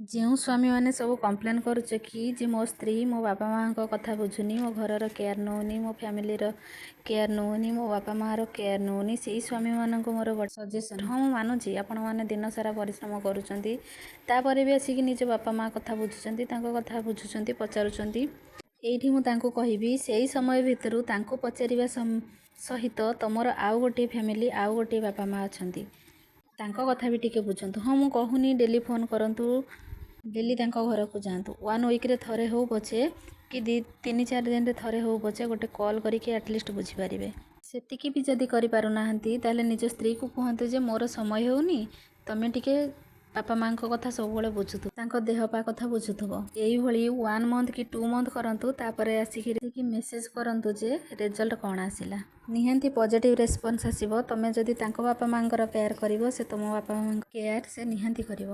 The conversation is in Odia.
ଯେଉଁ ସ୍ୱାମୀମାନେ ସବୁ କମ୍ପ୍ଲେନ୍ କରୁଛ କି ଯେ ମୋ ସ୍ତ୍ରୀ ମୋ ବାପା ମାଆଙ୍କ କଥା ବୁଝୁନି, ମୋ ଘରର କେୟାର ନେଉନି, ମୋ ଫ୍ୟାମିଲିର କେୟାର ନେଉନି, ମୋ ବାପା ମାଆର କେୟାର ନେଉନି, ସେଇ ସ୍ୱାମୀମାନଙ୍କୁ ମୋର ଗୋଟେ ସଜେସନ୍। ହଁ, ମୁଁ ମାନୁଛି ଆପଣମାନେ ଦିନସାରା ପରିଶ୍ରମ କରୁଛନ୍ତି, ତାପରେ ବି ଆସିକି ନିଜ ବାପା ମାଆ କଥା ବୁଝୁଛନ୍ତି, ତାଙ୍କ କଥା ବୁଝୁଛନ୍ତି, ପଚାରୁଛନ୍ତି। ଏଇଠି ମୁଁ ତାଙ୍କୁ କହିବି, ସେଇ ସମୟ ଭିତରୁ ତାଙ୍କୁ ପଚାରିବା ସହିତ ତମର ଆଉ ଗୋଟିଏ ଫ୍ୟାମିଲି, ଆଉ ଗୋଟିଏ ବାପା ମାଆ ଅଛନ୍ତି, ତାଙ୍କ କଥା ବି ଟିକେ ବୁଝନ୍ତୁ। ହଁ, ମୁଁ କହୁନି ଡେଲି ଫୋନ୍ କରନ୍ତୁ, ଡେଲି ତାଙ୍କ ଘରକୁ ଯାଆନ୍ତୁ, 1 ୱିକ୍ରେ ଥରେ ହେଉ ପଛେ କି 3-4 ଦିନରେ ଥରେ ହେଉ ପଛେ ଗୋଟେ କଲ୍ କରିକି ଆଟଲିଷ୍ଟ ବୁଝିପାରିବେ। ସେତିକି ବି ଯଦି କରିପାରୁନାହାନ୍ତି ତାହେଲେ ନିଜ ସ୍ତ୍ରୀକୁ କୁହନ୍ତୁ ଯେ ମୋର ସମୟ ହେଉନି, ତମେ ଟିକେ ବାପା ମାଆଙ୍କ କଥା ସବୁବେଳେ ବୁଝୁଥିବ, ତାଙ୍କ ଦେହ ପା କଥା ବୁଝୁଥିବ। ଏଇଭଳି 1 ମନ୍ଥ କି 2 ମନ୍ଥ କରନ୍ତୁ, ତାପରେ ଆସିକି ମେସେଜ୍ କରନ୍ତୁ ଯେ ରେଜଲ୍ଟ କ'ଣ ଆସିଲା। ନିହାତି ପଜିଟିଭ୍ ରେସ୍ପନ୍ସ ଆସିବ। ତମେ ଯଦି ତାଙ୍କ ବାପା ମାଆଙ୍କର କେୟାର କରିବ, ସେ ତୁମ ବାପା ମାଆଙ୍କ କେୟାର ସେ ନିହାତି କରିବ।